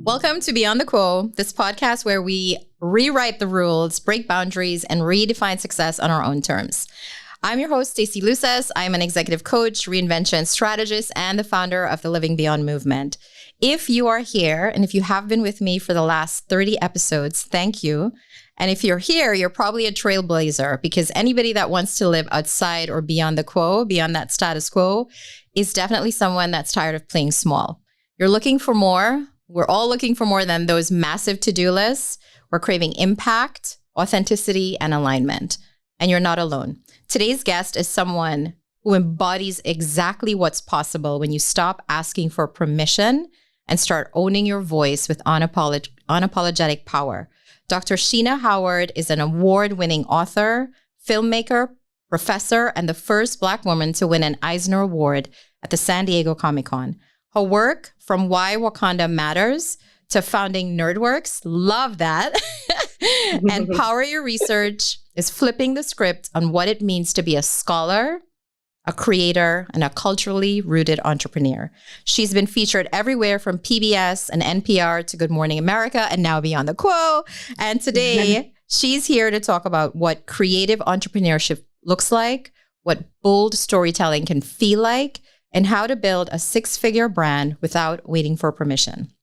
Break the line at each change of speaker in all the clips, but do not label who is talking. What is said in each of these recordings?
Welcome to Beyond the Quo, this podcast where we rewrite the rules, break boundaries, and redefine success on our own terms. I'm your host, Stacey Luces. I'm an executive coach, reinvention strategist, and the founder of the Living Beyond movement. If you are here, and if you have been with me for the last 30 episodes, thank you. And if you're here, you're probably a trailblazer, because anybody that wants to live outside or beyond the quo, beyond that status quo, is definitely someone that's tired of playing small. You're looking for more. We're all looking for more than those massive to-do lists. We're craving impact, authenticity, and alignment. And you're not alone. Today's guest is someone who embodies exactly what's possible when you stop asking for permission and start owning your voice with unapologetic power. Dr. Sheena Howard is an award-winning author, filmmaker, professor, and the first Black woman to win an Eisner Award at the San Diego Comic-Con. Her work, from Why Wakanda Matters to founding Nerdworks, love that, and Power Your Research, is flipping the script on what it means to be a scholar, a creator, and a culturally rooted entrepreneur. She's been featured everywhere from PBS and NPR to Good Morning America and now Beyond the Quo. And today, she's here to talk about what creative entrepreneurship looks like, what bold storytelling can feel like, and how to build a six-figure brand without waiting for permission.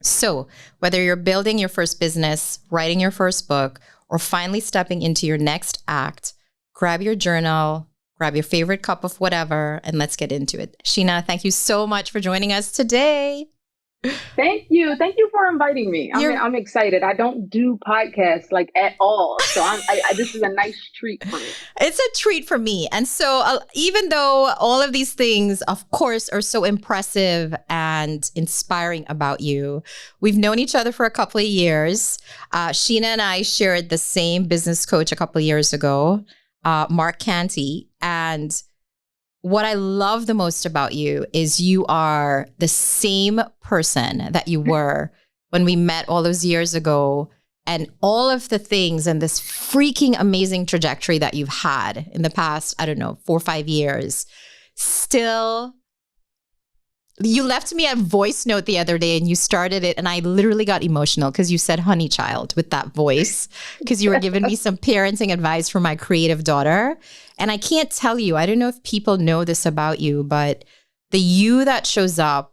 So whether you're building your first business, writing your first book, or finally stepping into your next act, grab your journal, grab your favorite cup of whatever, and let's get into it. Sheena, thank you so much for joining us today.
Thank you. Thank you for inviting me. I'm excited. I don't do podcasts like at all. So this is a nice treat for me.
It's a treat for me. And so even though all of these things, of course, are so impressive and inspiring about you, we've known each other for a couple of years. Sheena and I shared the same business coach a couple of years ago, Mark Canty. And what I love the most about you is you are the same person that you were when we met all those years ago, and all of the things and this freaking amazing trajectory that you've had in the past, 4 or 5 years. Still, you left me a voice note the other day and you started it, and I literally got emotional because you said honey child with that voice, because you were giving me some parenting advice for my creative daughter. And I can't tell you, I don't know if people know this about you, but the you that shows up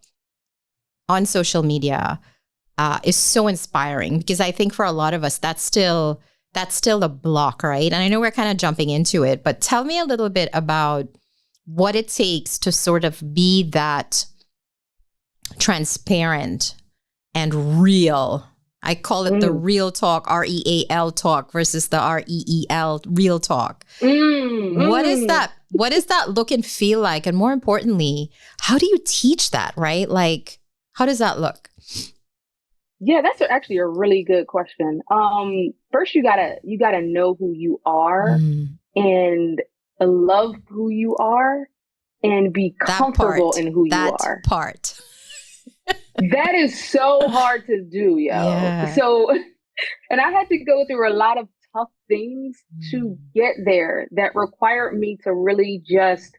on social media is so inspiring, because I think for a lot of us, that's still a block, right? And I know we're kind of jumping into it, but tell me a little bit about what it takes to sort of be that transparent and real. I call it the real talk, REAL talk versus the REEL real talk. What is that? What does that look and feel like? And more importantly, how do you teach that, right? Like, how does that look?
Yeah, that's actually a really good question. First, you gotta know who you are and love who you are and be comfortable in who you are.
That part.
That is so hard to do, yo. Yeah. So, and I had to go through a lot of tough things to get there that required me to really just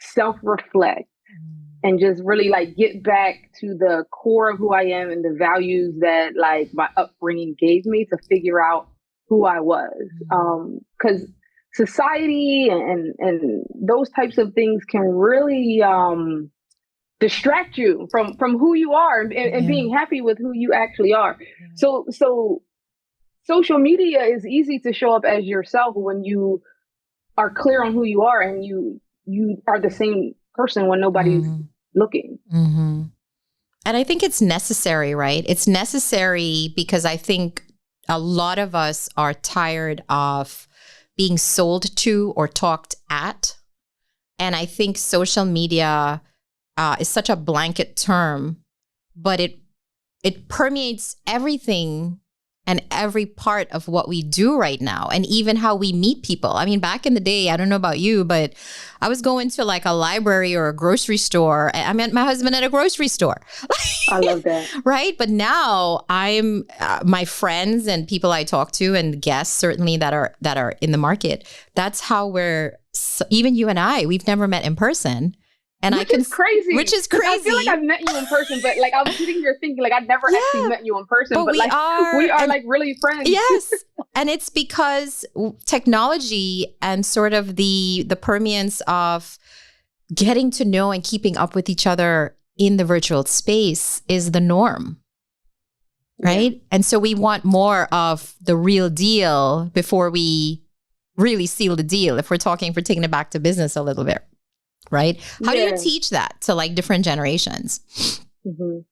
self-reflect and just really like get back to the core of who I am and the values that like my upbringing gave me to figure out who I was. Because society and those types of things can really distract you from who you are and being happy with who you actually are. So social media is easy to show up as yourself when you are clear on who you are and you are the same person when nobody's looking.
And I think it's necessary, right? It's necessary because I think a lot of us are tired of being sold to or talked at. And I think social media is such a blanket term, but it permeates everything and every part of what we do right now, and even how we meet people. I mean, back in the day, I don't know about you, but I was going to like a library or a grocery store. I met my husband at a grocery store.
I love that.
Right. But now I'm my friends and people I talk to and guests certainly that are in the market. That's how even you and we've never met in person. And
which is crazy. I feel like I've met you in person, but like I was sitting here thinking like I'd never actually met you in person, but like we are like really friends.
Yes. And it's because technology and sort of the permeance of getting to know and keeping up with each other in the virtual space is the norm. Right. Yeah. And so we want more of the real deal before we really seal the deal, if we're taking it back to business a little bit. Right? How do you teach that to like different generations?
Mm-hmm.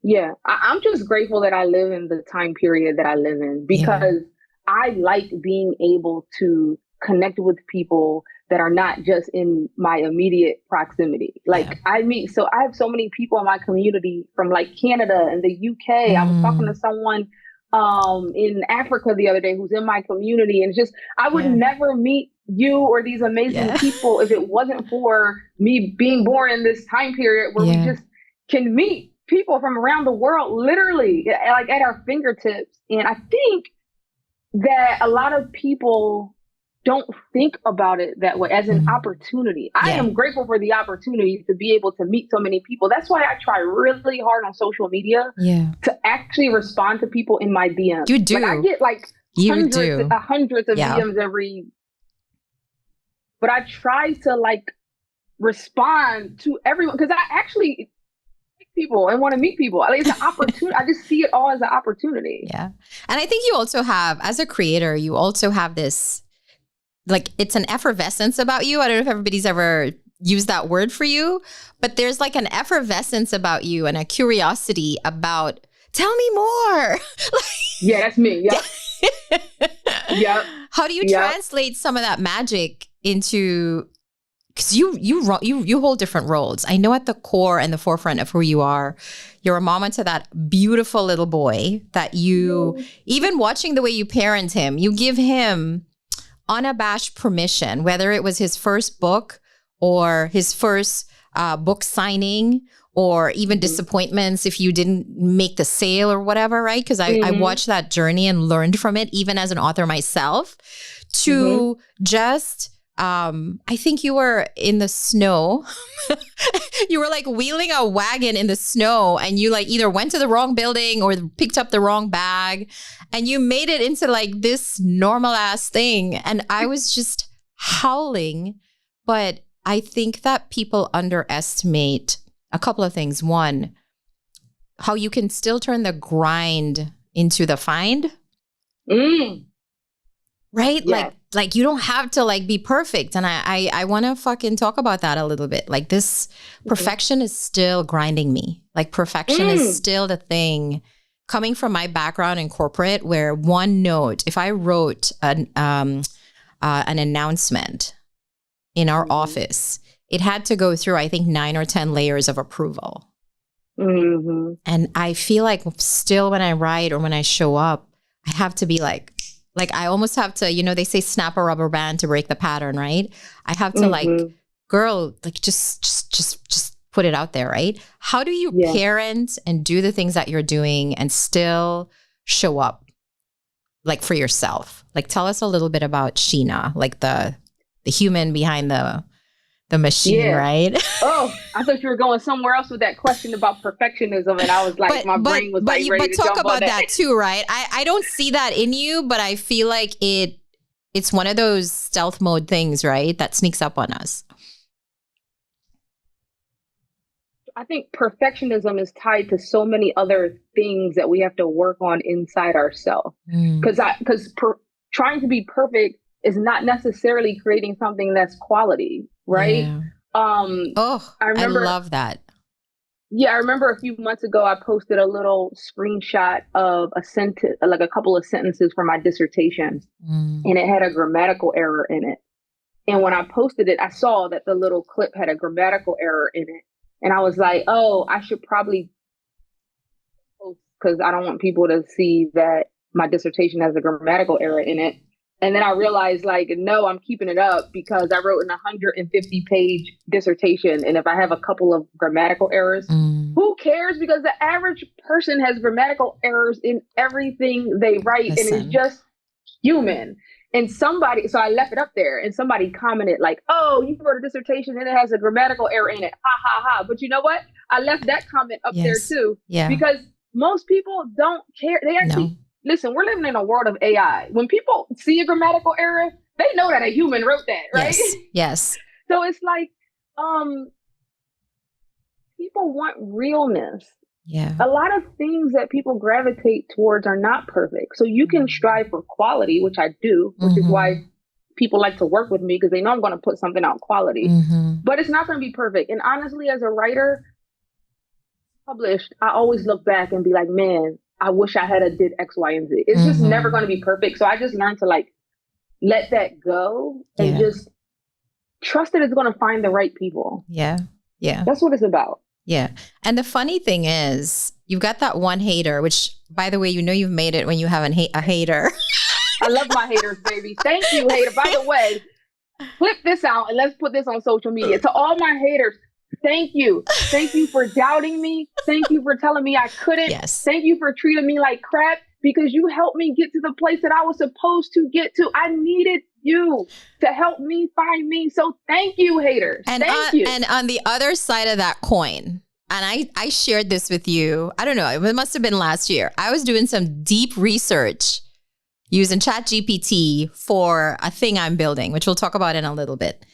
Yeah, I'm just grateful that I live in the time period that I live in, because I like being able to connect with people that are not just in my immediate proximity. Like I have so many people in my community from like Canada and the UK. I was talking to someone in Africa the other day who's in my community, and just I would never meet you or these amazing people if it wasn't for me being born in this time period where we just can meet people from around the world literally like at our fingertips. And I think that a lot of people don't think about it that way, as an opportunity. I am grateful for the opportunity to be able to meet so many people. That's why I try really hard on social media to actually respond to people in my DMs.
You do.
Like, I get like hundreds of DMs every, but I try to like respond to everyone because I actually like people and want to meet people. It's an opportunity. I just see it all as an opportunity.
Yeah. And I think you also have, as a creator, you also have this, like, it's an effervescence about you. I don't know if everybody's ever used that word for you, but there's like an effervescence about you and a curiosity about, tell me more.
Yeah, that's me. Yeah. Yeah.
How do you translate some of that magic into, because you hold different roles. I know at the core and the forefront of who you are, you're a mama to that beautiful little boy that you, even watching the way you parent him, you give him unabashed permission, whether it was his first book or his first book signing, or even disappointments if you didn't make the sale or whatever, right? Because I watched that journey and learned from it, even as an author myself, to just, I think you were in the snow. You were like wheeling a wagon in the snow, and you like either went to the wrong building or picked up the wrong bag, and you made it into like this normal ass thing. And I was just howling. But I think that people underestimate a couple of things. One, how you can still turn the grind into the find. Right? Yeah. Like you don't have to like be perfect. And I want to fucking talk about that a little bit. Like this perfection is still grinding me. Like perfection is still the thing. Coming from my background in corporate, where one note, if I wrote an announcement in our office, it had to go through, I think, 9 or 10 layers of approval. And I feel like still when I write or when I show up, I have to be like I almost have to, you know, they say snap a rubber band to break the pattern, right? I have to like, girl, like just put it out there, right? How do you parent and do the things that you're doing and still show up like for yourself? Like tell us a little bit about Sheena, like the human behind the machine, right?
Oh, I thought you were going somewhere else with that question about perfectionism, and I was like, my brain was like ready to jump on that. But talk about that
too, right? I don't see that in you, but I feel like it's one of those stealth mode things, right? That sneaks up on us.
I think perfectionism is tied to so many other things that we have to work on inside ourselves. Because trying to be perfect is not necessarily creating something that's quality, right?
Yeah. I love that.
Yeah, I remember a few months ago, I posted a little screenshot of a sentence, like a couple of sentences for my dissertation, and it had a grammatical error in it. And when I posted it, I saw that the little clip had a grammatical error in it. And I was like, oh, I should probably post, because I don't want people to see that my dissertation has a grammatical error in it. And then I realized, like, no, I'm keeping it up because I wrote an 150-page dissertation. And if I have a couple of grammatical errors, who cares? Because the average person has grammatical errors in everything they write.
Listen.
And it's just human. And somebody, so I left it up there and somebody commented like, oh, you wrote a dissertation and it has a grammatical error in it. Ha, ha, ha. But you know what? I left that comment up there too.
Yeah.
Because most people don't care. They actually... Listen, we're living in a world of AI. When people see a grammatical error, they know that a human wrote that, right?
Yes.
So it's like, people want realness.
Yeah.
A lot of things that people gravitate towards are not perfect. So you can strive for quality, which I do, which is why people like to work with me because they know I'm going to put something out quality, but it's not going to be perfect. And honestly, as a writer, published, I always look back and be like, man, I wish I had did X, Y, and Z. It's just never going to be perfect. So I just learned to like, let that go and just trust that it's going to find the right people.
Yeah. Yeah.
That's what it's about.
Yeah. And the funny thing is you've got that one hater, which by the way, you know, you've made it when you have a hater.
I love my haters, baby. Thank you, hater. By the way, clip this out and let's put this on social media. To all my haters, thank you. Thank you for doubting me. Thank you for telling me I couldn't.
Yes.
Thank you for treating me like crap because you helped me get to the place that I was supposed to get to. I needed you to help me find me. So thank you, haters.
And
thank you.
And on the other side of that coin, and I shared this with you, I don't know, it must have been last year. I was doing some deep research using ChatGPT for a thing I'm building, which we'll talk about in a little bit.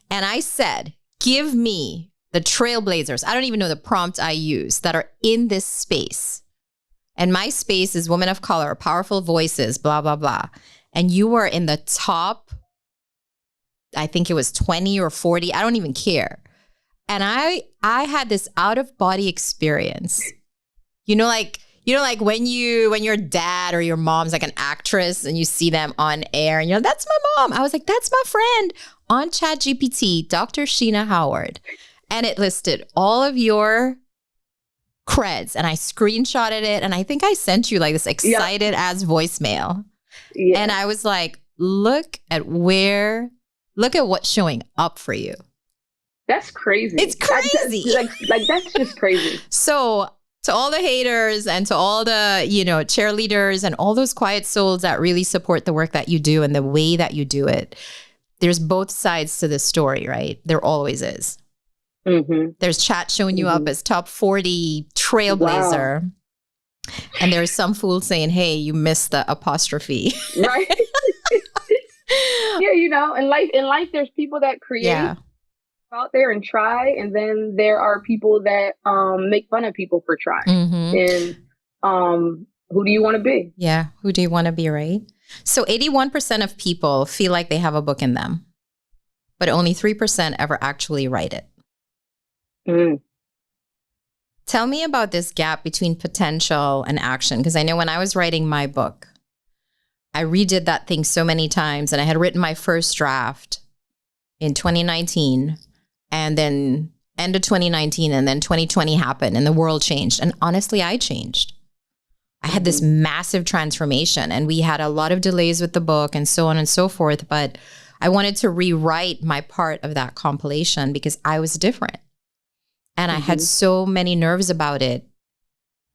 And I said, give me the trailblazers. I don't even know the prompt I use that are in this space. And my space is women of color, powerful voices, blah, blah, blah. And you were in the top, I think it was 20 or 40. I don't even care. And I had this out of body experience. You know, like when your dad or your mom's like an actress and you see them on air and you're like, that's my mom. I was like, that's my friend on ChatGPT, Dr. Sheena Howard. And it listed all of your creds and I screenshotted it. And I think I sent you like this excited as voicemail. Yeah. And I was like, look at what's showing up for you.
That's crazy.
It's crazy.
Like that's just crazy.
So to all the haters and to all the, cheerleaders and all those quiet souls that really support the work that you do and the way that you do it, there's both sides to this story, right? There always is. Mm-hmm. There's chat showing you up as top 40 trailblazer. Wow. And there's some fool saying, hey, you missed the apostrophe.
Right. Yeah, in life, there's people that create out there and try. And then there are people that make fun of people for trying. Mm-hmm. And who do you want to be?
Yeah. Who do you want to be, right? So 81% of people feel like they have a book in them, but only 3% ever actually write it. Mm. Tell me about this gap between potential and action. Because I know when I was writing my book, I redid that thing so many times. And I had written my first draft in 2019 and then end of 2019 and then 2020 happened and the world changed. And honestly, I changed. I had this massive transformation and we had a lot of delays with the book and so on and so forth. But I wanted to rewrite my part of that compilation because I was different. And I had so many nerves about it.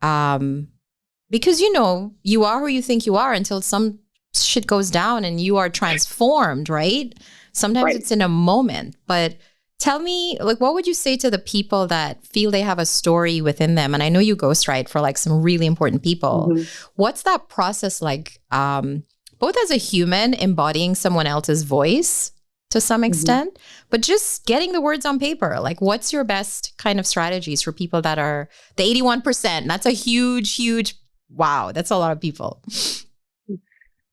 Because, you are who you think you are until some shit goes down and you are transformed, right? Sometimes it's in a moment. But tell me, what would you say to the people that feel they have a story within them? And I know you ghostwrite for some really important people. Mm-hmm. What's that process like, both as a human embodying someone else's voice to some extent, but just getting the words on paper? What's your best kind of strategies for people that are the 81%? That's a huge, wow. That's a lot of people.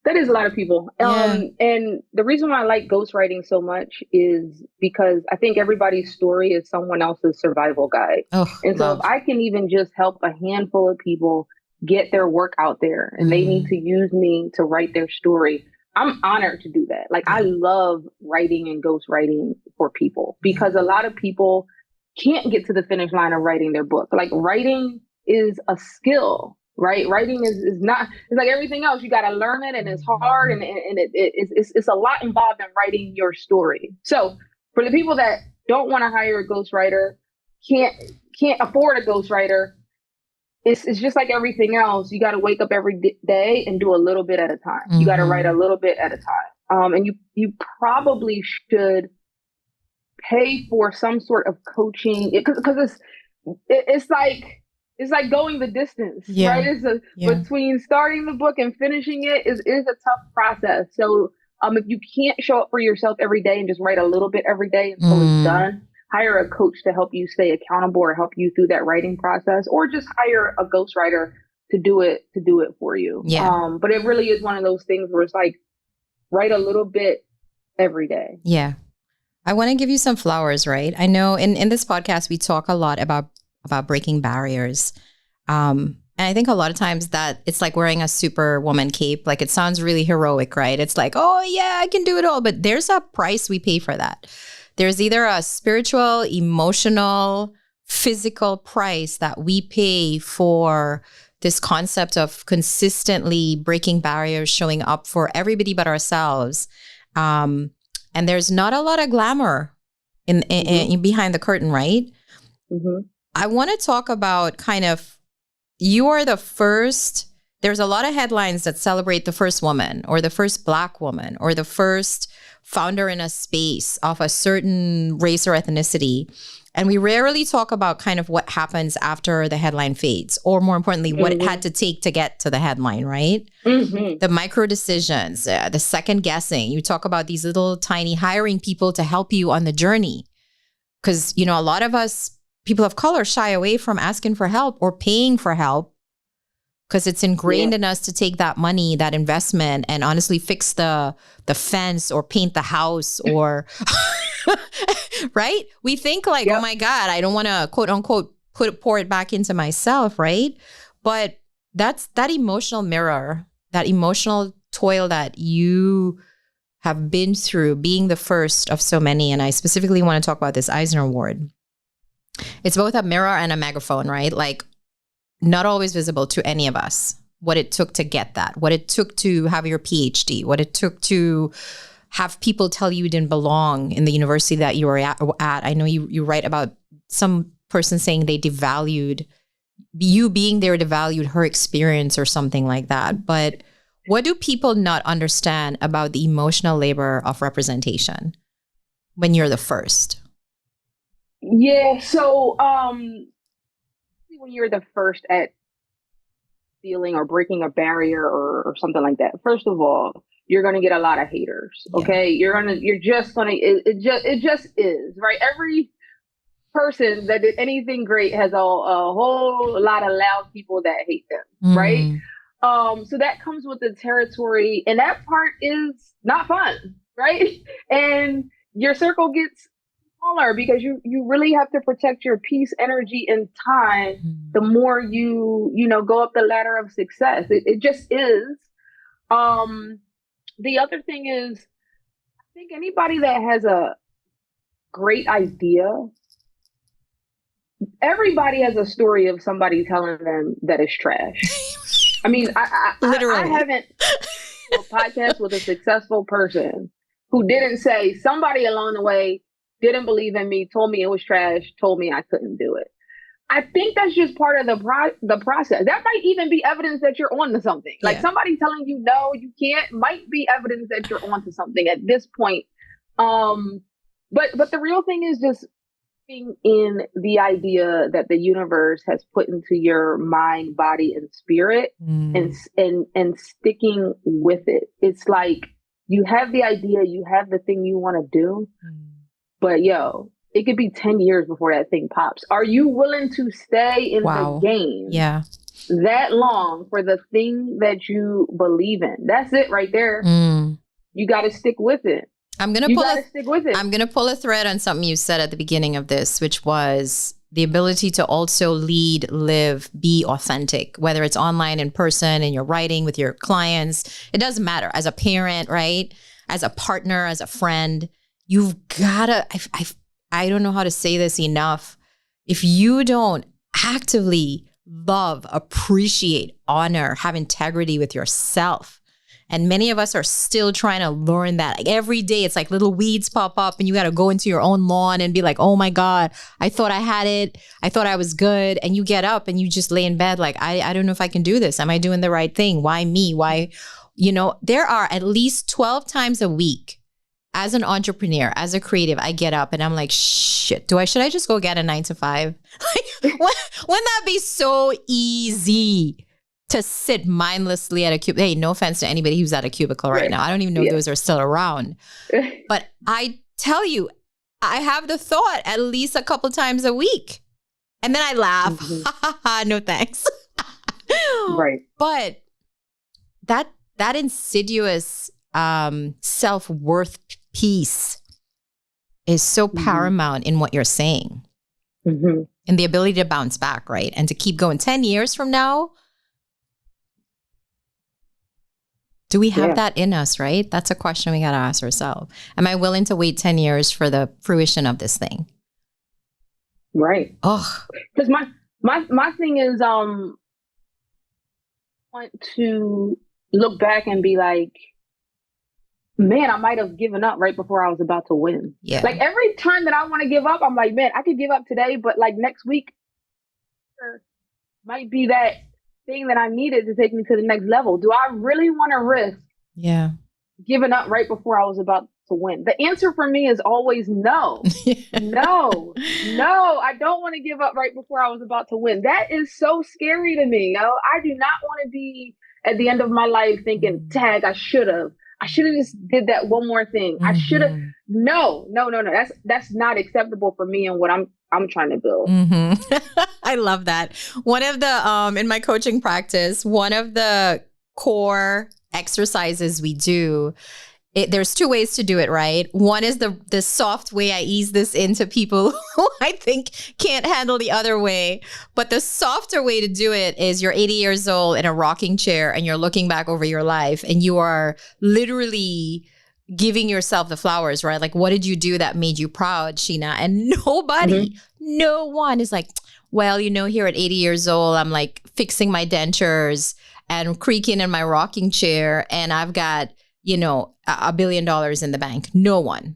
That is a lot of people. Yeah. And the reason why I like ghostwriting so much is because I think everybody's story is someone else's survival guide. And so if I can even just help a handful of people get their work out there and they need to use me to write their story, I'm honored to do that. I love writing and ghostwriting for people because a lot of people can't get to the finish line of writing their book. Writing is a skill. right? Writing is not, it's like everything else. You got to learn it, and it's hard, and it's a lot involved in writing your story. So for the people that don't want to hire a ghostwriter, can't afford a ghostwriter, it's just like everything else. You got to wake up every day and do a little bit at a time. You got to write a little bit at a time. And you probably should pay for some sort of coaching, because it's like going the distance, right? Between starting the book and finishing it is a tough process. So if you can't show up for yourself every day and just write a little bit every day until it's done, hire a coach to help you stay accountable or help you through that writing process, or just hire a ghostwriter to do it for you. Yeah. But it really is one of those things where it's like, write a little bit every day.
Yeah. I want to give you some flowers, right? I know in this podcast, we talk a lot about breaking barriers. And I think a lot of times that it's like wearing a superwoman cape. Like, it sounds really heroic, right? It's like, oh yeah, I can do it all. But there's a price we pay for that. There's either a spiritual, emotional, physical price that we pay for this concept of consistently breaking barriers, showing up for everybody but ourselves. And there's not a lot of glamour in behind the curtain, right? Mm-hmm. I want to talk about kind of, you are the first, there's a lot of headlines that celebrate the first woman or the first Black woman or the first founder in a space of a certain race or ethnicity. And we rarely talk about kind of what happens after the headline fades, or more importantly, what it had to take to get to the headline, right? Mm-hmm. The micro decisions, the second guessing. You talk about these little tiny hiring people to help you on the journey. Because, you know, a lot of us, people of color, shy away from asking for help or paying for help because it's ingrained in us to take that money, that investment, and honestly fix the fence or paint the house or, right? We think like, oh my God, I don't want to quote unquote pour it back into myself, right? But that's that emotional mirror, that emotional toil that you have been through, being the first of so many. And I specifically want to talk about this Eisner Award. It's both a mirror and a megaphone, right? Like, not always visible to any of us, what it took to get that, what it took to have your PhD, what it took to have people tell you didn't belong in the university that you were at. I know you write about some person saying they devalued, you being there devalued her experience or something like that. But what do people not understand about the emotional labor of representation when you're the first?
Yeah, so when you're the first at stealing or breaking a barrier or something like that, first of all, you're going to get a lot of haters. Okay. Yeah. It just is, right? Every person that did anything great has a whole lot of loud people that hate them. Right. So that comes with the territory, and that part is not fun. Right. And your circle gets smaller because you really have to protect your peace, energy, and time. The more you go up the ladder of success, it just is. The other thing is, I think anybody that has a great idea, everybody has a story of somebody telling them that it's trash. I mean, I haven't a podcast with a successful person who didn't say somebody along the way didn't believe in me, told me it was trash, told me I couldn't do it. I think that's just part of the process. That might even be evidence that you're on to something. Like somebody telling you no, you can't, might be evidence that you're on to something at this point. But the real thing is just being in the idea that the universe has put into your mind, body, and spirit, and sticking with it. It's like you have the idea, you have the thing you want to do. But it could be 10 years before that thing pops. Are you willing to stay in the game that long for the thing that you believe in? That's it right there. You got to stick with it.
I'm going to pull a thread on something you said at the beginning of this, which was the ability to also lead, live, be authentic, whether it's online, in person, in your writing, with your clients. It doesn't matter. As a parent, right? As a partner, as a friend. You've got to, I don't know how to say this enough. If you don't actively love, appreciate, honor, have integrity with yourself. And many of us are still trying to learn that. Like every day, it's like little weeds pop up and you got to go into your own lawn and be like, oh my God, I thought I had it. I thought I was good. And you get up and you just lay in bed like, I don't know if I can do this. Am I doing the right thing? Why me? Why? You know, there are at least 12 times a week as an entrepreneur, as a creative, I get up and I'm like, shit, should I just go get a 9-to-5? Like, wouldn't that be so easy? To sit mindlessly at a cubicle. Hey, no offense to anybody who's at a cubicle right now. I don't even know if those are still around. But I tell you, I have the thought at least a couple times a week. And then I laugh. Mm-hmm. No thanks.
Right.
But that insidious self-worth piece is so paramount in what you're saying. And the ability to bounce back, right? And to keep going 10 years from now. Do we have that in us, right? That's a question we got to ask ourselves. Am I willing to wait 10 years for the fruition of this thing?
Right.
Oh,
because my thing is, want to look back and be like, man, I might have given up right before I was about to win. Yeah. Like every time that I want to give up, I'm like, man, I could give up today, but like next week might be that thing that I needed to take me to the next level. Do I really want to risk giving up right before I was about to win? The answer for me is always no. No, I don't want to give up right before I was about to win. That is so scary to me. I do not want to be at the end of my life thinking, tag, I should have just did that one more thing. I should have. No. That's not acceptable for me and what I'm trying to build.
I love that. One of the, in my coaching practice, one of the core exercises we do, there's two ways to do it, right? One is the soft way. I ease this into people who I think can't handle the other way. But the softer way to do it is you're 80 years old in a rocking chair and you're looking back over your life and you are literally giving yourself the flowers, right? Like, what did you do that made you proud, Sheena? And no one is like, well, here at 80 years old, I'm like fixing my dentures and creaking in my rocking chair and I've got, $1 billion in the bank. No one.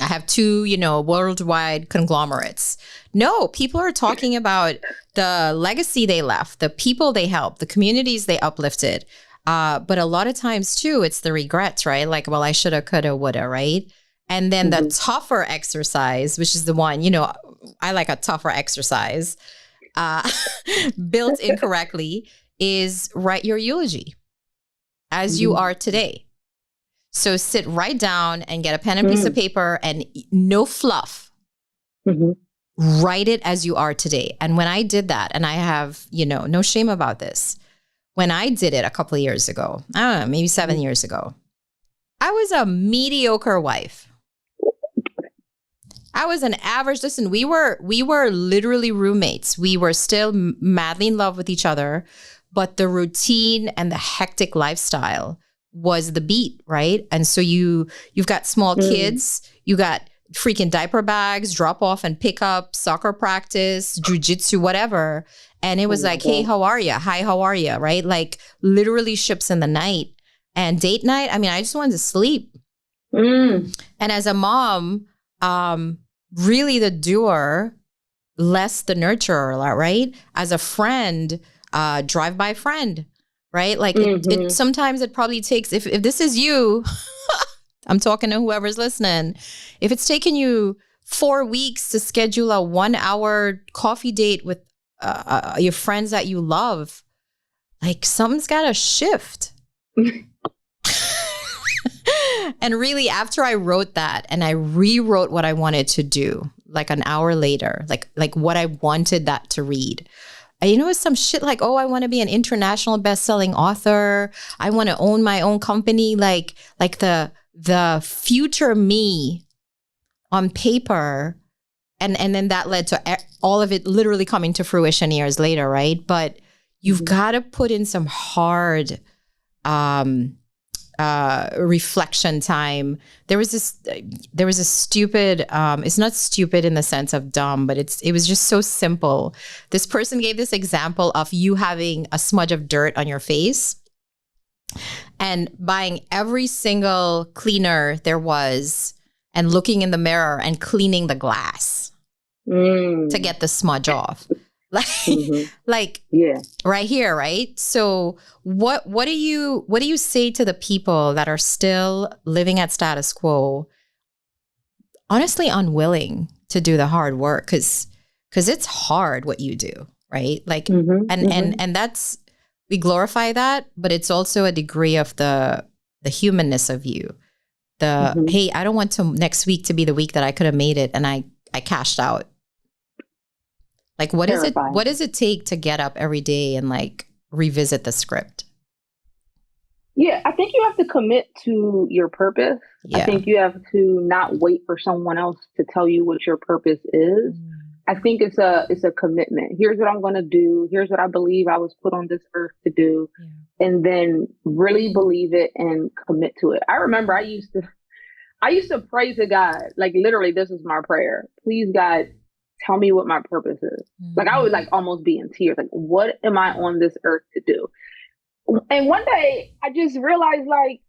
I have 2, worldwide conglomerates. No, people are talking about the legacy they left, the people they helped, the communities they uplifted. But a lot of times too, it's the regrets, right? Like, well, I shoulda, coulda, woulda, right? And then the tougher exercise, which is the one, I like a tougher exercise, built incorrectly, is write your eulogy as you are today. So sit right down and get a pen and piece of paper and no fluff. Write it as you are today. And when I did that, and I have, no shame about this, when I did it a couple of years ago, I don't know, maybe 7 years ago, I was a mediocre wife. I was an average. Listen, we were literally roommates. We were still madly in love with each other, but the routine and the hectic lifestyle was the beat, right? And so you've got small kids, you got freaking diaper bags, drop off and pick up, soccer practice, jujitsu, whatever. And it was like, hey, how are you? Hi, how are you? Right? Like literally ships in the night. And date night, I mean, I just wanted to sleep. And as a mom, really the doer, less the nurturer, right? As a friend, drive-by friend, right? Like it sometimes it probably takes, if this is you, I'm talking to whoever's listening, if it's taken you 4 weeks to schedule a 1-hour coffee date with your friends that you love, like something's got to shift. And really, after I wrote that and I rewrote what I wanted to do, like an hour later, like what I wanted that to read, it's some shit like, oh, I want to be an international best-selling author. I want to own my own company. Like the future me on paper. And then that led to all of it literally coming to fruition years later, right? But you've got to put in some hard reflection time. There was a stupid, it's not stupid in the sense of dumb, but it was just so simple. This person gave this example of you having a smudge of dirt on your face and buying every single cleaner there was and looking in the mirror and cleaning the glass to get the smudge off. Like right here, right? So what do you say to the people that are still living at status quo, honestly unwilling to do the hard work? Because it's hard what you do, right? Like and that's, we glorify that, but it's also a degree of the humanness of you. Hey, I don't want to next week to be the week that I could have made it and I cashed out. Like, what does it take to get up every day and like revisit the script?
Yeah, I think you have to commit to your purpose. Yeah. I think you have to not wait for someone else to tell you what your purpose is. I think it's a commitment. Here's what I'm going to do. Here's what I believe I was put on this earth to do. Yeah. And then really believe it and commit to it. I remember I used to pray to God. Like literally, this is my prayer. Please, God, tell me what my purpose is. Like I would like almost be in tears. Like, what am I on this earth to do? And one day I just realized, like,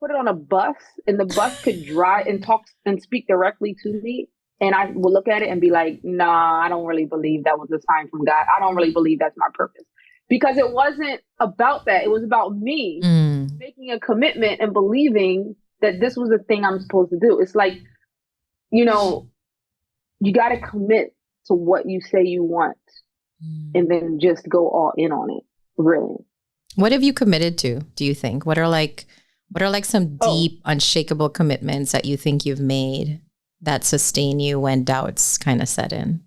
put it on a bus and the bus could drive and talk and speak directly to me. And I will look at it and be like, nah, I don't really believe that was a sign from God. I don't really believe that's my purpose. Because it wasn't about that. It was about me making a commitment and believing that this was the thing I'm supposed to do. It's like, you know, you got to commit to what you say you want and then just go all in on it. Really.
What have you committed to, do you think? What are like some deep, unshakable commitments that you think you've made that sustain you when doubts kind of set in?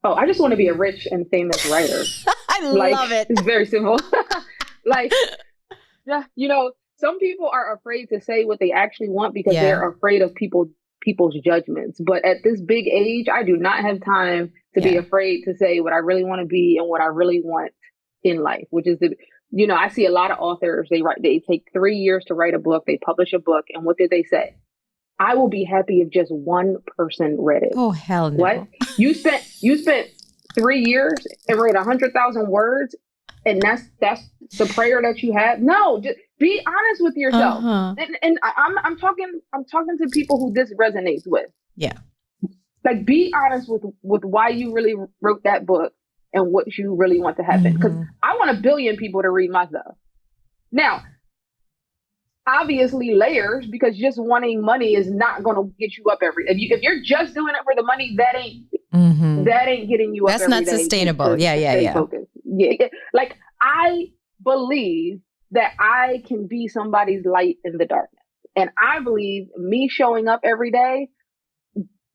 Oh, I just want to be a rich and famous writer.
I love it.
It's very simple. Like, yeah, you know, some people are afraid to say what they actually want because they're afraid of people's judgments. But at this big age, I do not have time to be afraid to say what I really want to be and what I really want in life, which is I see a lot of authors, they take 3 years to write a book, they publish a book, and what did they say? I will be happy if just one person read it.
Oh, hell no.
What? You spent 3 years and wrote 100,000 words, and that's the prayer that you have? No, just be honest with yourself. And I'm talking to people who this resonates with. Yeah. Like, be honest with why you really wrote that book and what you really want to happen. Because I want 1 billion people to read my stuff. Now, obviously layers, because just wanting money is not going to get you up if you're just doing it for the money, that ain't getting you up.
That's not sustainable. Yeah.
Focused. Yeah. Like, I believe that I can be somebody's light in the darkness. And I believe me showing up every day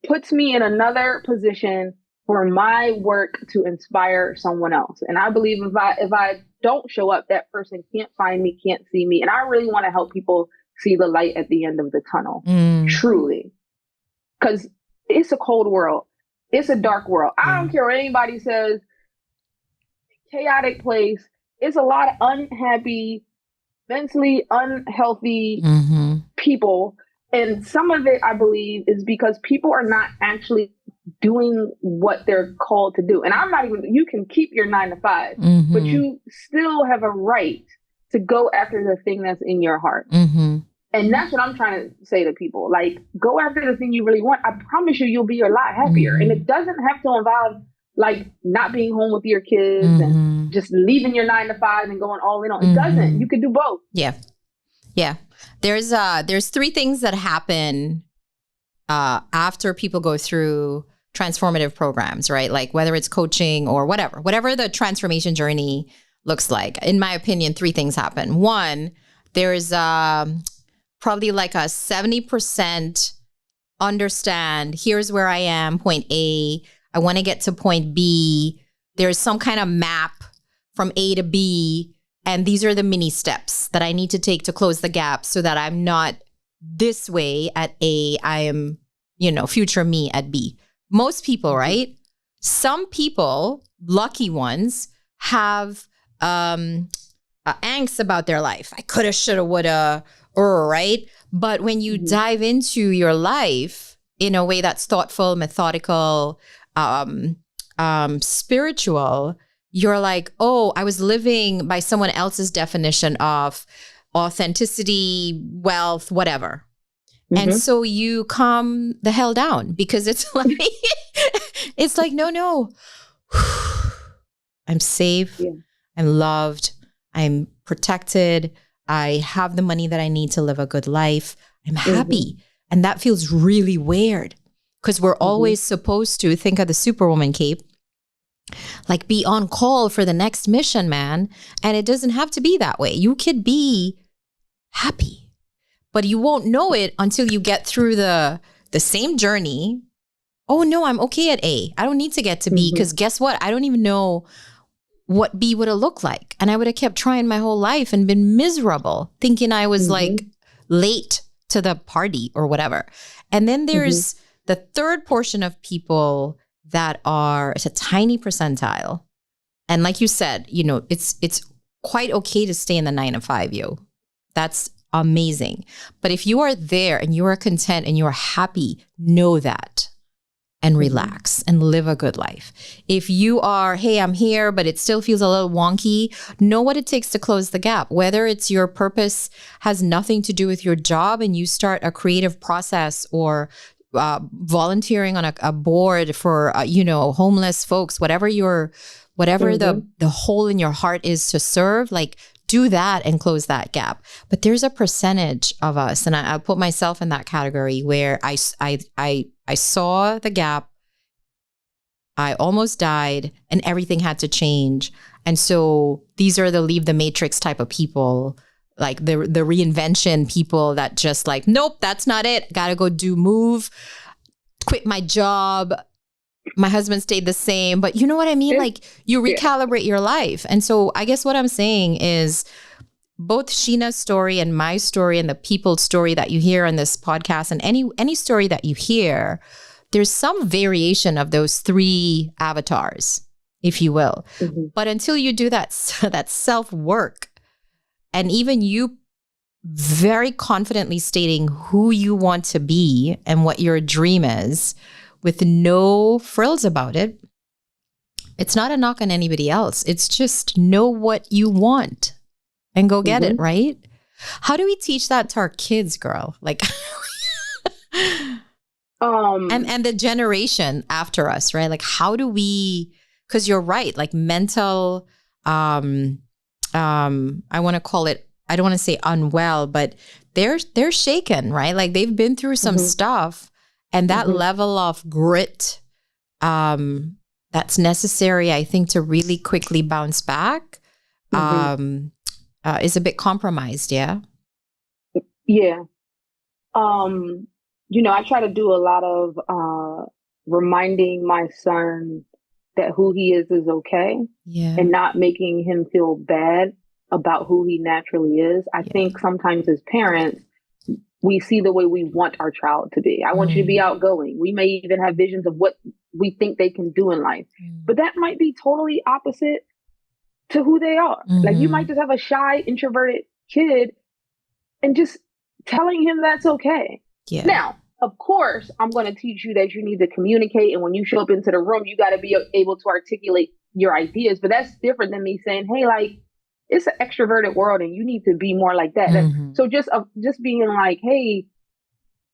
puts me in another position for my work to inspire someone else. And I believe if I don't show up, that person can't find me, can't see me. And I really want to help people see the light at the end of the tunnel, truly. Because it's a cold world. It's a dark world. I don't care what anybody says. Chaotic place. It's a lot of unhappy, mentally unhealthy people. And some of it, I believe, is because people are not actually doing what they're called to do. And you can keep your 9 to 5, but you still have a right to go after the thing that's in your heart. And that's what I'm trying to say to people. Like, go after the thing you really want. I promise you'll be a lot happier. And it doesn't have to involve like not being home with your kids and just leaving your 9 to 5 and going all in on. It doesn't. You can do both.
Yeah. Yeah. There's 3 things that happen after people go through transformative programs, right? Like whether it's coaching or whatever the transformation journey looks like. In my opinion, 3 things happen. 1, there's probably like a 70% understand, here's where I am, point A, I want to get to point B. There's some kind of map from A to B, and these are the mini steps that I need to take to close the gap so that I'm not this way at A, I am, future me at B. Most people, right? Some people, lucky ones, have a angst about their life. I coulda, shoulda, woulda, or right. But when you dive into your life in a way that's thoughtful, methodical, spiritual, you're like, oh, I was living by someone else's definition of authenticity, wealth, whatever. And so you calm the hell down because it's like, it's like, no, I'm safe. Yeah. I'm loved. I'm protected. I have the money that I need to live a good life. I'm happy. And that feels really weird because we're always supposed to think of the Superwoman cape, like be on call for the next mission, man. And it doesn't have to be that way. You could be happy. But you won't know it until you get through the same journey. Oh, no, I'm okay at A. I don't need to get to B because guess what? I don't even know what B would have looked like. And I would have kept trying my whole life and been miserable, thinking I was like late to the party or whatever. And then there's the third portion of people that are, it's a tiny percentile. And like you said, you know, it's quite okay to stay in the 9 to 5, yo. That's amazing. But if you are there and you are content and you are happy, know that and relax and live a good life. If you are, hey, I'm here, but it still feels a little wonky, know what it takes to close the gap. Whether it's your purpose has nothing to do with your job and you start a creative process or volunteering on a board for, homeless folks, whatever the hole in your heart is to serve, like do that and close that gap. But there's a percentage of us, and I'll put myself in that category where I saw the gap, I almost died, and everything had to change. And so these are the leave the matrix type of people, like the reinvention people that just like, nope, that's not it. Gotta go move, quit my job. My husband stayed the same, but you know what I mean? Like you recalibrate your life. And so I guess what I'm saying is both Sheena's story and my story and the people's story that you hear on this podcast and any story that you hear, there's some variation of those 3 avatars, if you will. But until you do that self-work and even you very confidently stating who you want to be and what your dream is, with no frills about it, it's not a knock on anybody else. It's just know what you want and go get it, right? How do we teach that to our kids, girl? Like, and the generation after us, right? Like, how do we? Because you're right. Like mental, I want to call it. I don't want to say unwell, but they're shaken, right? Like they've been through some stuff. And that level of grit that's necessary, I think, to really quickly bounce back is a bit compromised, yeah?
Yeah. I try to do a lot of reminding my son that who he is okay and not making him feel bad about who he naturally is. I think sometimes as parents, we see the way we want our child to be. I want you to be outgoing. We may even have visions of what we think they can do in life, but that might be totally opposite to who they are. Like you might just have a shy, introverted kid and just telling him that's okay. Yeah. Now, of course, I'm going to teach you that you need to communicate. And when you show up into the room, you got to be able to articulate your ideas. But that's different than me saying, hey, like, it's an extroverted world and you need to be more like that. So just being like, hey,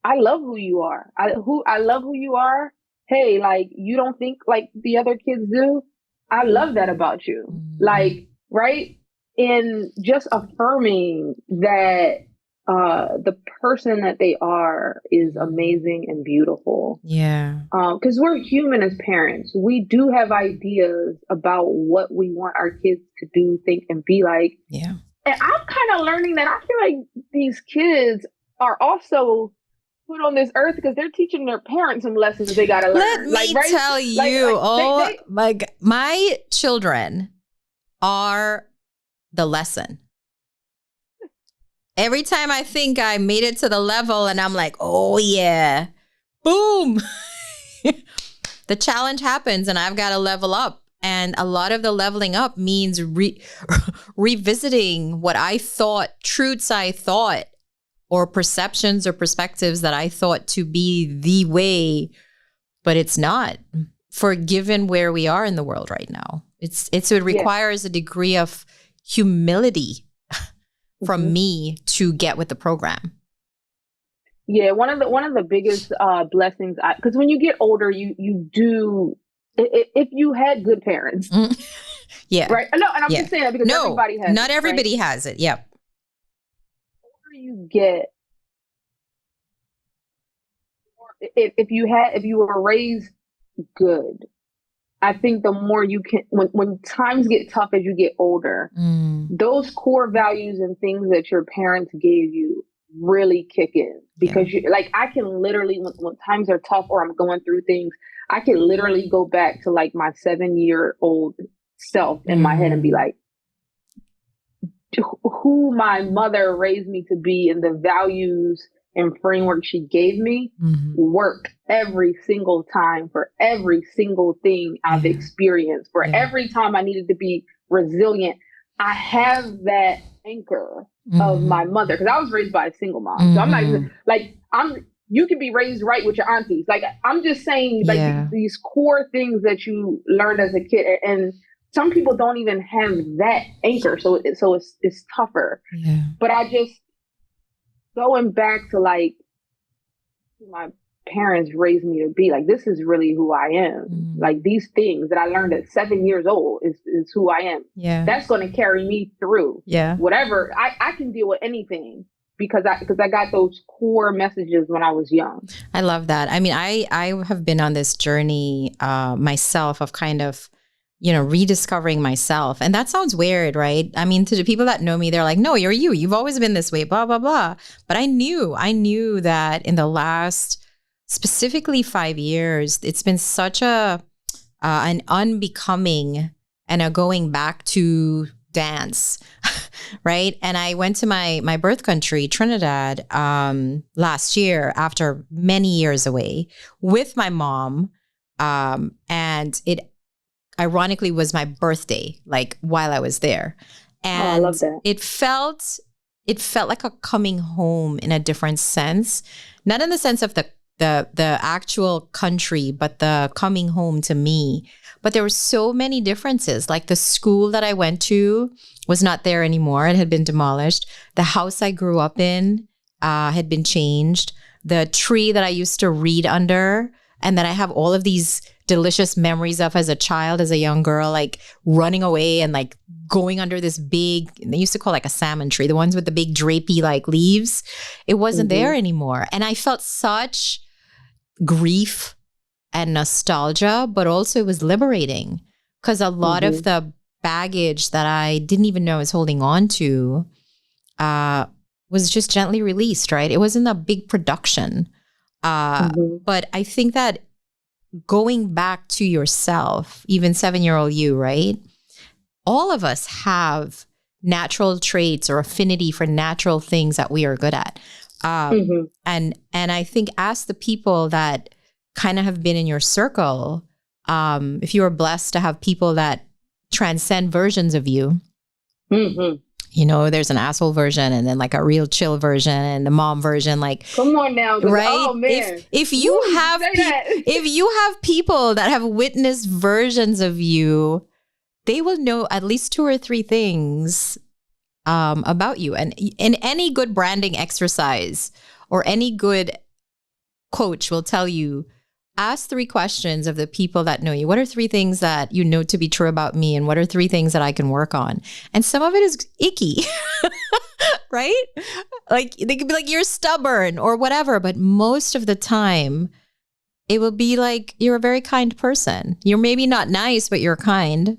I love who you are. I love who you are. Hey, like, you don't think like the other kids do. I love that about you. Like, right. And just affirming that the person that they are is amazing and beautiful. Yeah. Because we're human as parents. We do have ideas about what we want our kids to do, think, and be like. Yeah. And I'm kind of learning that I feel like these kids are also put on this earth because they're teaching their parents some lessons they got to learn.
Let me tell you, my children are the lesson. Every time I think I made it to the level and I'm like, oh yeah, boom. The challenge happens and I've got to level up And a lot of the leveling up means revisiting what I thought, truths I thought, or perceptions or perspectives that I thought to be the way, but it's not. For given where we are in the world right now, it requires a degree of humility from me to get with the program.
Yeah, one of the biggest blessings, because when you get older, you do. If you had good parents,
yeah,
right? No, and I'm just saying that because everybody has.
Not everybody has it. Yep.
The older you get, if you were raised good, I think the more you can, when times get tough as you get older, those core values and things that your parents gave you really kick in, because you, like, I can literally, when times are tough or I'm going through things, I can literally go back to like my 7-year-old self in my head and be like, who my mother raised me to be and the values and framework she gave me work every single time for every single thing I've experienced. For every time I needed to be resilient, I have that anchor of my mother, because I was raised by a single mom. So I'm not even, like, you can be raised right with your aunties. Like, I'm just saying, like, these core things that you learned as a kid, and some people don't even have that anchor. So it's tougher. Yeah. But I just, going back to like my parents raised me to be, like, this is really who I am. Like, these things that I learned at 7 years old is who I am. Yeah. That's going to carry me through. Yeah. Whatever. I can deal with anything because I got those core messages when I was young.
I love that. I mean, I have been on this journey myself of kind of, rediscovering myself. And that sounds weird, right? I mean, to the people that know me, they're like, no, you're you. You've always been this way, blah, blah, blah. But I knew that in the last specifically 5 years, it's been such an unbecoming and a going back to dance, right? And I went to my birth country, Trinidad, last year after many years away with my mom. And it ironically was my birthday, like, while I was there. And
I love that.
It felt like a coming home in a different sense, not in the sense of the actual country, but the coming home to me. But there were so many differences. Like, the school that I went to was not there anymore. It had been demolished. The house I grew up in had been changed. The tree that I used to read under, and that I have all of these delicious memories of as a child, as a young girl, like running away and like going under this big, they used to call like a salmon tree, the ones with the big drapey like leaves. It wasn't there anymore. And I felt such grief and nostalgia, but also it was liberating, because a lot of the baggage that I didn't even know I was holding on to was just gently released, right? It wasn't a big production. But I think that going back to yourself, even 7-year-old you, right? All of us have natural traits or affinity for natural things that we are good at. And I think ask the people that kind of have been in your circle, if you are blessed to have people that transcend versions of you, there's an asshole version and then like a real chill version and the mom version, like,
come on now,
right?
Oh man.
If you have people that have witnessed versions of you, they will know at least 2 or 3 things about you. And in any good branding exercise or any good coach will tell you, ask 3 questions of the people that know you. What are 3 things that you know to be true about me? And what are 3 things that I can work on? And some of it is icky, right? Like, they could be like, you're stubborn or whatever. But most of the time, it will be like, you're a very kind person. You're maybe not nice, but you're kind.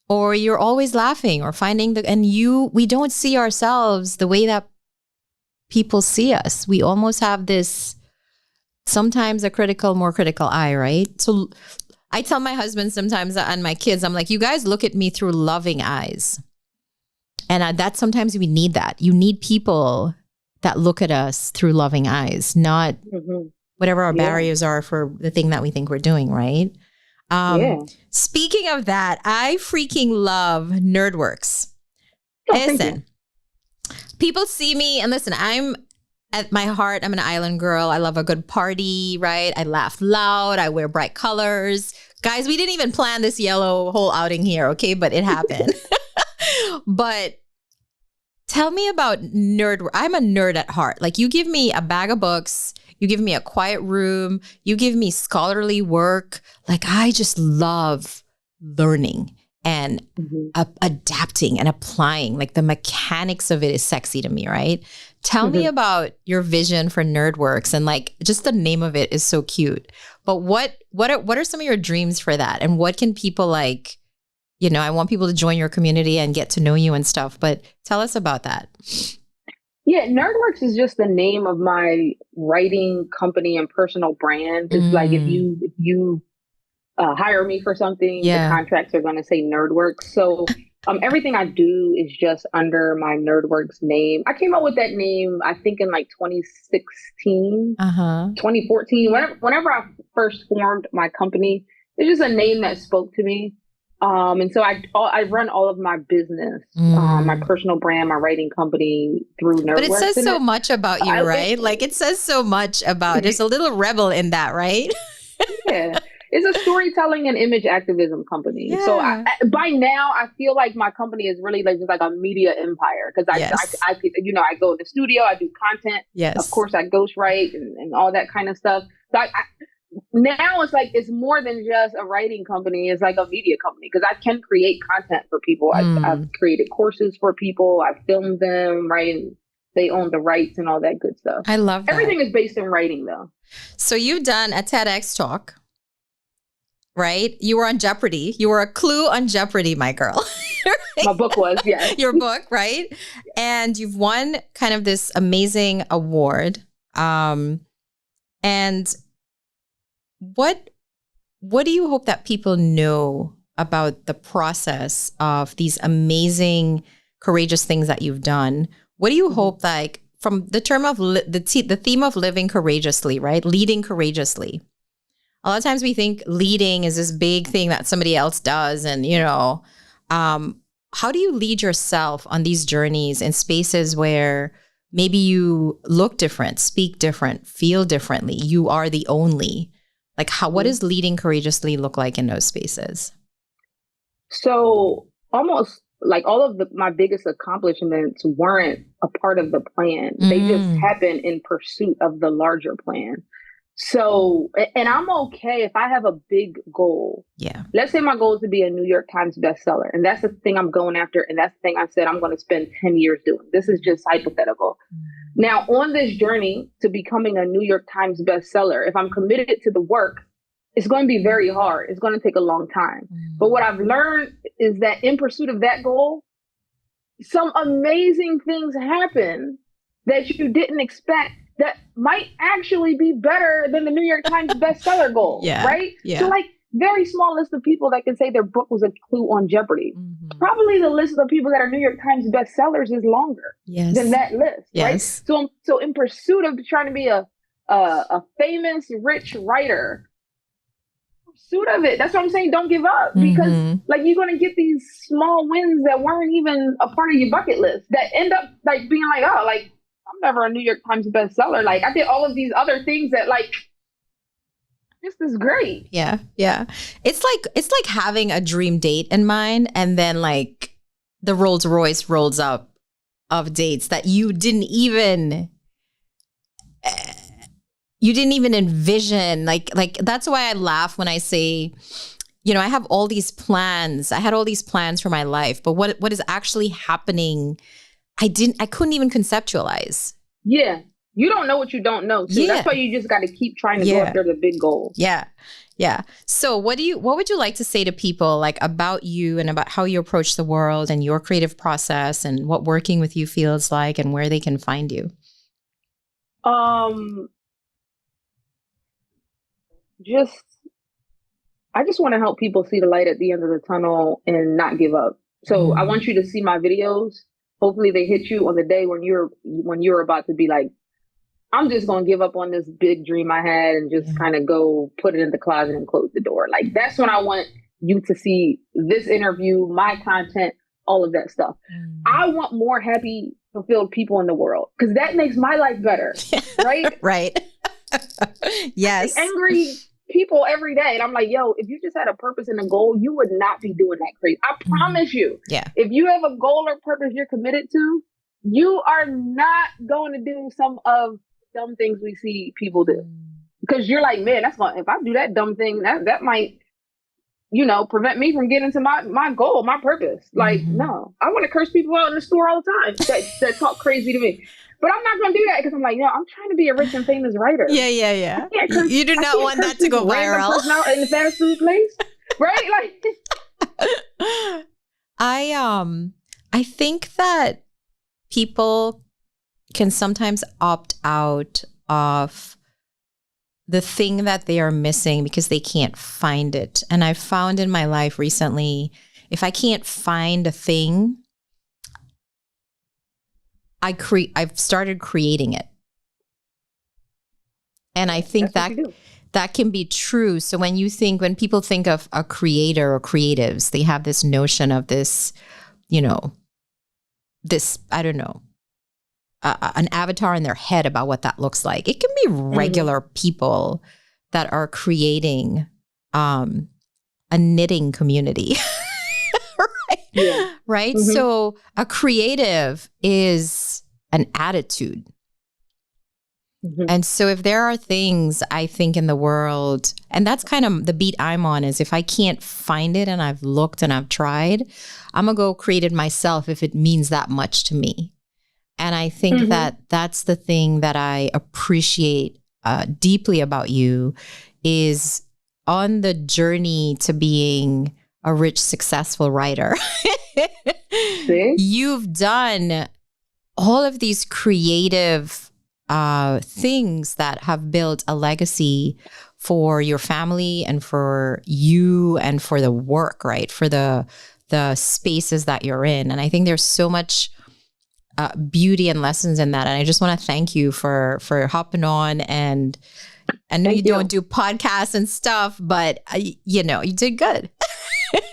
Or you're always laughing or finding we don't see ourselves the way that people see us. We almost have this, sometimes a more critical eye, right? So I tell my husband sometimes and my kids, I'm like, you guys look at me through loving eyes. And that sometimes we need that. You need people that look at us through loving eyes, not whatever our barriers are for the thing that we think we're doing, right?
Yeah.
Speaking of that, I freaking love Nerdworks.
Oh,
Listen, people see me and listen, I'm at my heart, I'm an island girl. I love a good party, right? I laugh loud. I wear bright colors. Guys, we didn't even plan this yellow whole outing here, okay? But it happened. But tell me about nerd. I'm a nerd at heart. Like, you give me a bag of books, you give me a quiet room, you give me scholarly work. Like, I just love learning and adapting and applying. Like, the mechanics of it is sexy to me, right? Tell me about your vision for Nerdworks, and like, just the name of it is so cute. But what are some of your dreams for that? And what can people like, you know, I want people to join your community and get to know you and stuff, but tell us about that.
Yeah, Nerdworks is just the name of my writing company and personal brand. It's like if you hire me for something, the contracts are going to say Nerdworks. So everything I do is just under my Nerdworks name. I came up with that name, I think, in like 2016, 2014. Whenever I first formed my company, it's just a name that spoke to me. And so I run all of my business, my personal brand, my writing company through Nerdworks. But
it says so much about you, right? Like, it says so much about, there's a little rebel in that, right?
Yeah. It's a storytelling and image activism company. Yeah. So by now, I feel like my company is really like just like a media empire, because I you know, I go to the studio, I do content.
Yes.
Of course, I ghostwrite and all that kind of stuff. So now it's like it's more than just a writing company. It's like a media company, because I can create content for people. I've created courses for people. I've filmed them, right? And they own the rights and all that good stuff.
I love that.
Everything is based in writing, though.
So you've done a TEDx talk. Right? You were on Jeopardy. You were a clue on Jeopardy, my girl. Right? My
book was, yeah.
Your book, right? And you've won kind of this amazing award. And what do you hope that people know about the process of these amazing, courageous things that you've done? What do you hope, like, from the term of the theme of living courageously, right? Leading courageously. A lot of times we think leading is this big thing that somebody else does. And, you know, how do you lead yourself on these journeys in spaces where maybe you look different, speak different, feel differently? You are the only. Like, what does leading courageously look like in those spaces?
So almost like all of my biggest accomplishments weren't a part of the plan. They just happened in pursuit of the larger plan. So, and I'm okay if I have a big goal.
Yeah.
Let's say my goal is to be a New York Times bestseller, and that's the thing I'm going after. And that's the thing I said I'm going to spend 10 years doing. This is just hypothetical. Now, on this journey to becoming a New York Times bestseller, if I'm committed to the work, it's going to be very hard. It's going to take a long time. But what I've learned is that in pursuit of that goal, some amazing things happen that you didn't expect, that might actually be better than the New York Times bestseller goal, right?
Yeah.
So like, very small list of people that can say their book was a clue on Jeopardy. Probably the list of people that are New York Times bestsellers is longer than that list, right? So in pursuit of trying to be a famous, rich writer, pursuit of it, that's what I'm saying, don't give up, because like, you're going to get these small wins that weren't even a part of your bucket list that end up like being like, oh, like, I'm never a New York Times bestseller. Like, I did all of these other things that, like, this is great.
Yeah. Yeah. It's like having a dream date in mind, and then like the Rolls Royce rolls up of dates that you didn't even envision. Like that's why I laugh when I say, you know, I have all these plans. I had all these plans for my life, but what is actually happening, I couldn't even conceptualize.
Yeah. You don't know what you don't know. So that's why you just got to keep trying to go after the big goals.
Yeah. Yeah. So what would you like to say to people, like, about you and about how you approach the world and your creative process and what working with you feels like and where they can find you?
I just want to help people see the light at the end of the tunnel and not give up. So I want you to see my videos. Hopefully they hit you on the day when you're about to be like, I'm just going to give up on this big dream I had and just kind of go put it in the closet and close the door. Like, that's when I want you to see this interview, my content, all of that stuff. I want more happy, fulfilled people in the world because that makes my life better. Right?
Right. Yes.
Angry people every day. And I'm like, yo, if you just had a purpose and a goal, you would not be doing that crazy. I promise you.
Yeah.
If you have a goal or purpose you're committed to, you are not going to do some of dumb things we see people do. Because you're like, man, that's fun. If I do that dumb thing, that might, prevent me from getting to my goal, my purpose. Like, no, I want to curse people out in the store all the time that talk crazy to me. But I'm not going to do that because I'm like, I'm trying to be a rich and famous writer.
Yeah. You do not want that to go viral.
In the fast food place, right? Like,
I think that people can sometimes opt out of the thing that they are missing because they can't find it. And I've found in my life recently, if I can't find a thing, I've started creating it. And I think that can be true. So when people think of a creator or creatives, they have this notion of this, I don't know, an avatar in their head about what that looks like. It can be regular people that are creating a knitting community. Right?
Yeah.
Right? So a creative is an attitude. And so if there are things I think in the world, and that's kind of the beat I'm on, is if I can't find it and I've looked and I've tried, I'm going to go create it myself if it means that much to me. And I think that that's the thing that I appreciate deeply about you is on the journey to being a rich, successful writer. You've done all of these creative things that have built a legacy for your family and for you and for the work, right? For the spaces that you're in. And I think there's so much beauty and lessons in that. And I just want to thank you for hopping on. And I know you don't do podcasts and stuff, but you did good.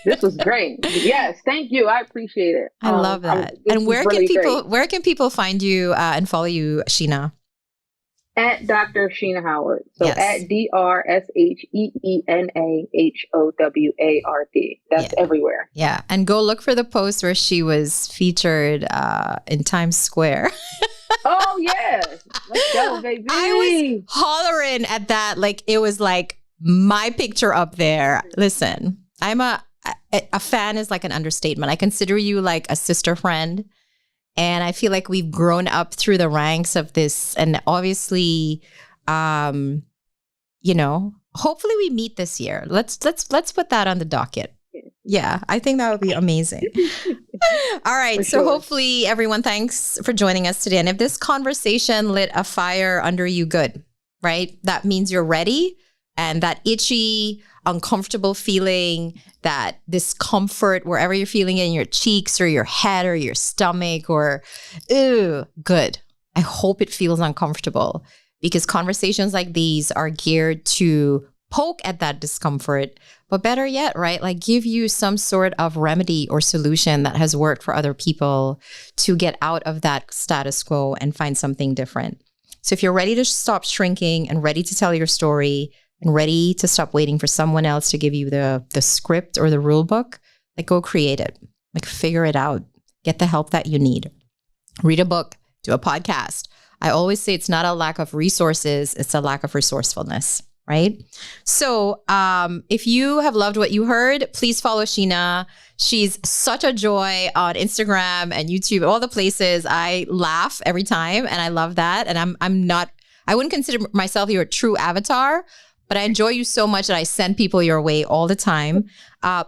This was great. Yes, thank you. I appreciate it.
I love that. And where can people find you and follow you, Sheena?
At Dr. Sheena Howard. So at DrSheena_Howard. That's everywhere.
Yeah. And go look for the post where she was featured in Times Square.
Oh, yes. Let's go, baby.
I was hollering at that. Like, it was like my picture up there. Listen, I'm a fan is like an understatement. I consider you like a sister friend. And I feel like we've grown up through the ranks of this. And obviously, hopefully we meet this year. Let's put that on the docket. Yeah, I think that would be amazing. All right. So hopefully everyone, thanks for joining us today. And if this conversation lit a fire under you, good, right? That means you're ready. And that itchy, uncomfortable feeling, that discomfort, wherever you're feeling it in your cheeks or your head or your stomach or, good. I hope it feels uncomfortable because conversations like these are geared to poke at that discomfort, but better yet, right? Like give you some sort of remedy or solution that has worked for other people to get out of that status quo and find something different. So if you're ready to stop shrinking and ready to tell your story, and ready to stop waiting for someone else to give you the script or the rule book, like go create it, like figure it out, get the help that you need. Read a book, do a podcast. I always say it's not a lack of resources, it's a lack of resourcefulness, right? So if you have loved what you heard, please follow Sheena. She's such a joy on Instagram and YouTube, all the places. I laugh every time and I love that. And I wouldn't consider myself your true avatar, but I enjoy you so much that I send people your way all the time.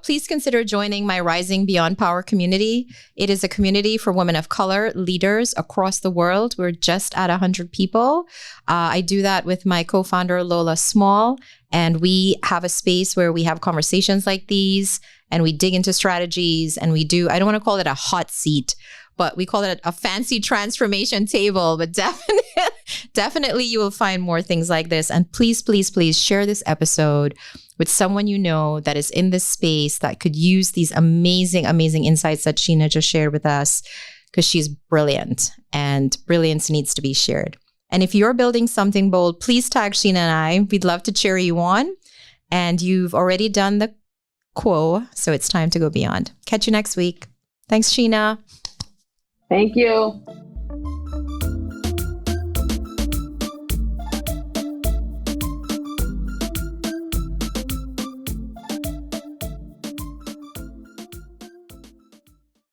Please consider joining my Rising Beyond Power community. It is a community for women of color, leaders across the world. We're just at 100 people. I do that with my co-founder, Lola Small, and we have a space where we have conversations like these and we dig into strategies and we do, I don't want to call it a hot seat, but we call it a fancy transformation table. But definitely you will find more things like this. And please, please, please share this episode with someone you know that is in this space that could use these amazing, amazing insights that Sheena just shared with us, because she's brilliant and brilliance needs to be shared. And if you're building something bold, please tag Sheena and I. We'd love to cheer you on. And you've already done the quo, so it's time to go beyond. Catch you next week. Thanks, Sheena.
Thank you.